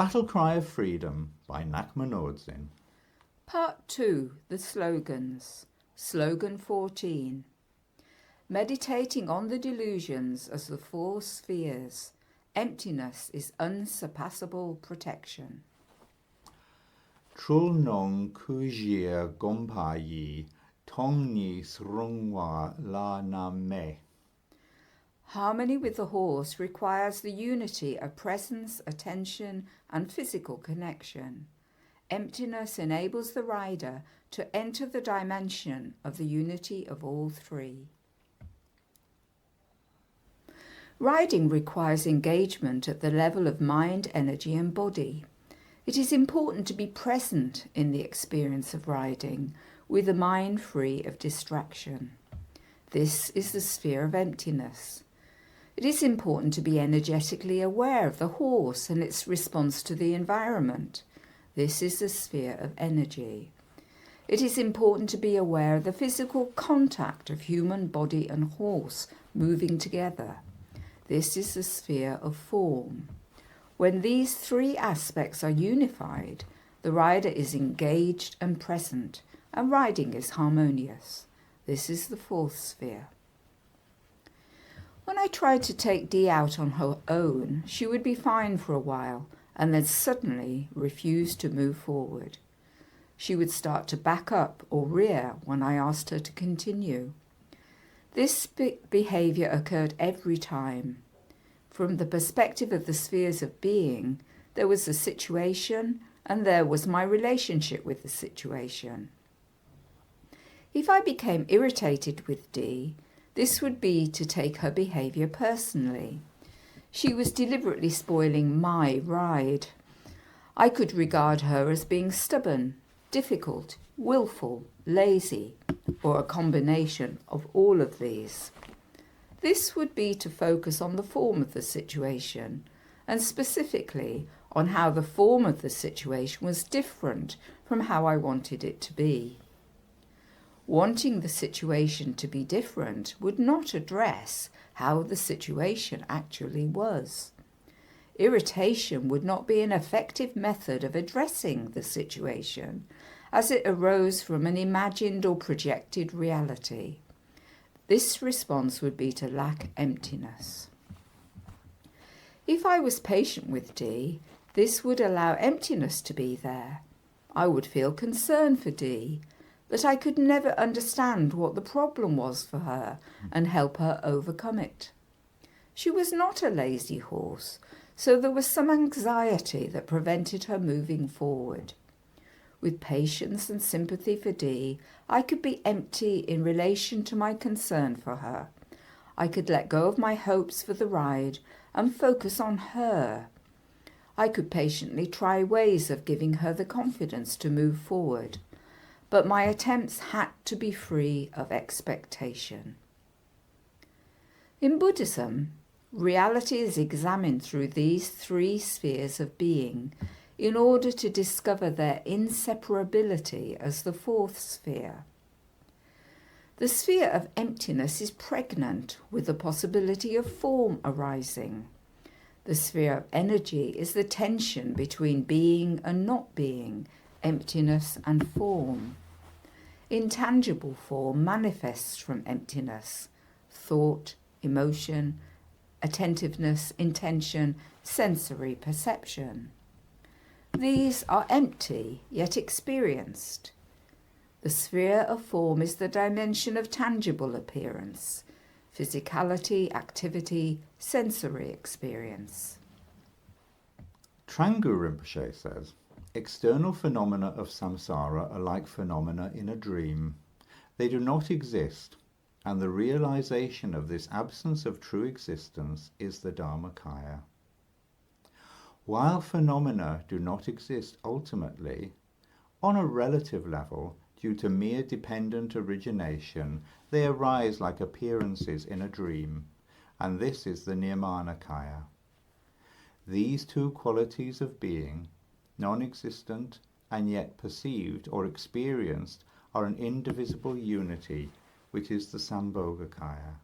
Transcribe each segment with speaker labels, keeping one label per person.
Speaker 1: Battlecry of Freedom by Ngakma Nor'dzin.
Speaker 2: Part 2. The Slogans. Slogan 14. Meditating on the delusions as the four spheres, emptiness is unsurpassable protection.
Speaker 1: Trul nong kujia gompa yi, tong ni srungwa la nam me.
Speaker 2: Harmony with the horse requires the unity of presence, attention, and physical connection. Emptiness enables the rider to enter the dimension of the unity of all three. Riding requires engagement at the level of mind, energy, and body. It is important to be present in the experience of riding, with the mind free of distraction. This is the sphere of emptiness. It is important to be energetically aware of the horse and its response to the environment. This is the sphere of energy. It is important to be aware of the physical contact of human body and horse moving together. This is the sphere of form. When these three aspects are unified, the rider is engaged and present, and riding is harmonious. This is the fourth sphere. When I tried to take Dee out on her own, she would be fine for a while and then suddenly refuse to move forward. She would start to back up or rear when I asked her to continue. This behaviour occurred every time. From the perspective of the spheres of being, there was the situation and there was my relationship with the situation. If I became irritated with Dee, this would be to take her behaviour personally. She was deliberately spoiling my ride. I could regard her as being stubborn, difficult, willful, lazy, or a combination of all of these. This would be to focus on the form of the situation, and specifically on how the form of the situation was different from how I wanted it to be. Wanting the situation to be different would not address how the situation actually was. Irritation would not be an effective method of addressing the situation, as it arose from an imagined or projected reality. This response would be to lack emptiness. If I was patient with Dee, this would allow emptiness to be there. I would feel concern for Dee, but I could never understand what the problem was for her and help her overcome it. She was not a lazy horse, so there was some anxiety that prevented her moving forward. With patience and sympathy for Dee, I could be empty in relation to my concern for her. I could let go of my hopes for the ride and focus on her. I could patiently try ways of giving her the confidence to move forward, but my attempts had to be free of expectation. In Buddhism, reality is examined through these three spheres of being in order to discover their inseparability as the fourth sphere. The sphere of emptiness is pregnant with the possibility of form arising. The sphere of energy is the tension between being and not being, emptiness and form. Intangible form manifests from emptiness: thought, emotion, attentiveness, intention, sensory perception. These are empty, yet experienced. The sphere of form is the dimension of tangible appearance, physicality, activity, sensory experience.
Speaker 1: Trangu Rinpoche says, external phenomena of samsara are like phenomena in a dream. They do not exist, and the realization of this absence of true existence is the Dharmakaya. While phenomena do not exist ultimately, on a relative level, due to mere dependent origination, they arise like appearances in a dream, and this is the Nirmanakaya. These two qualities of being, non-existent and yet perceived or experienced, are an indivisible unity, which is the Sambhogakaya.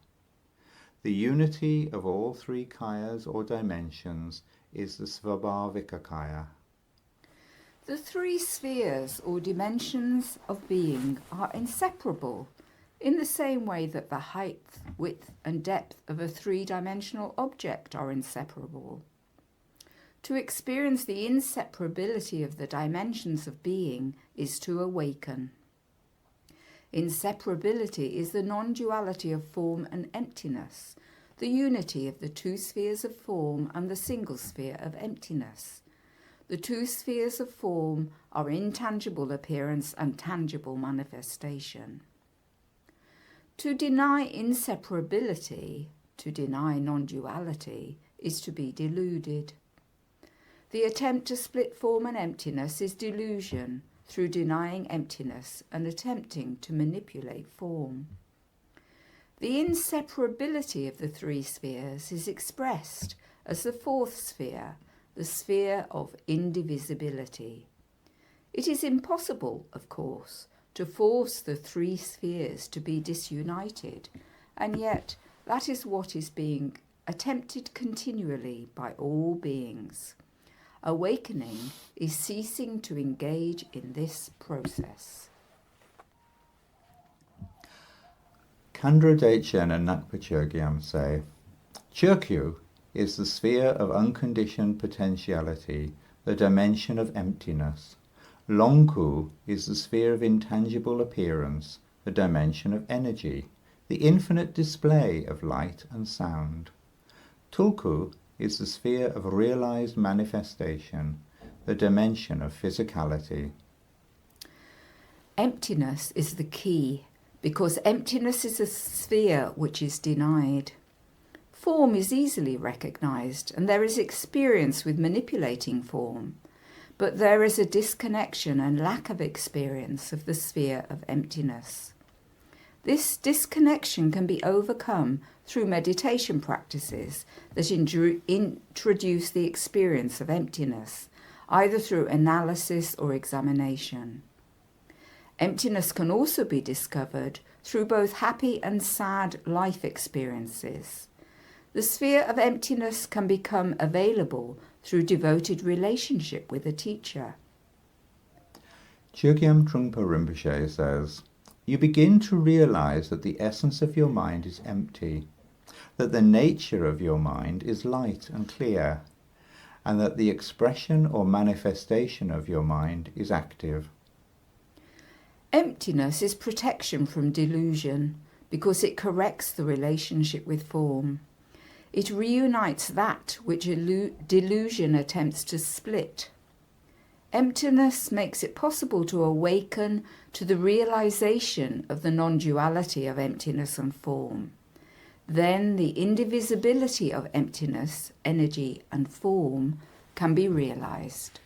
Speaker 1: The unity of all three kayas or dimensions is the Svabhavikakaya.
Speaker 2: The three spheres or dimensions of being are inseparable in the same way that the height, width and depth of a three-dimensional object are inseparable. To experience the inseparability of the dimensions of being is to awaken. Inseparability is the non-duality of form and emptiness, the unity of the two spheres of form and the single sphere of emptiness. The two spheres of form are intangible appearance and tangible manifestation. To deny inseparability, to deny non-duality, is to be deluded. The attempt to split form and emptiness is delusion through denying emptiness and attempting to manipulate form. The inseparability of the three spheres is expressed as the fourth sphere, the sphere of indivisibility. It is impossible, of course, to force the three spheres to be disunited, and yet that is what is being attempted continually by all beings. Awakening is ceasing to engage in this process.
Speaker 1: Khandra Dechen and Ngakpa Chogyam say, Chökyu is the sphere of unconditioned potentiality, the dimension of emptiness. Longku is the sphere of intangible appearance, the dimension of energy, the infinite display of light and sound. Tulku is the sphere of realized manifestation, the dimension of physicality.
Speaker 2: Emptiness is the key, because emptiness is a sphere which is denied. Form is easily recognized, and there is experience with manipulating form, but there is a disconnection and lack of experience of the sphere of emptiness. This disconnection can be overcome through meditation practices that introduce the experience of emptiness, either through analysis or examination. Emptiness can also be discovered through both happy and sad life experiences. The sphere of emptiness can become available through devoted relationship with a teacher.
Speaker 1: Chogyam Trungpa Rinpoche says, you begin to realize that the essence of your mind is empty, that the nature of your mind is light and clear, and that the expression or manifestation of your mind is active.
Speaker 2: Emptiness is protection from delusion because it corrects the relationship with form. It reunites that which delusion attempts to split. Emptiness makes it possible to awaken to the realization of the non-duality of emptiness and form. Then the indivisibility of emptiness, energy and form can be realized.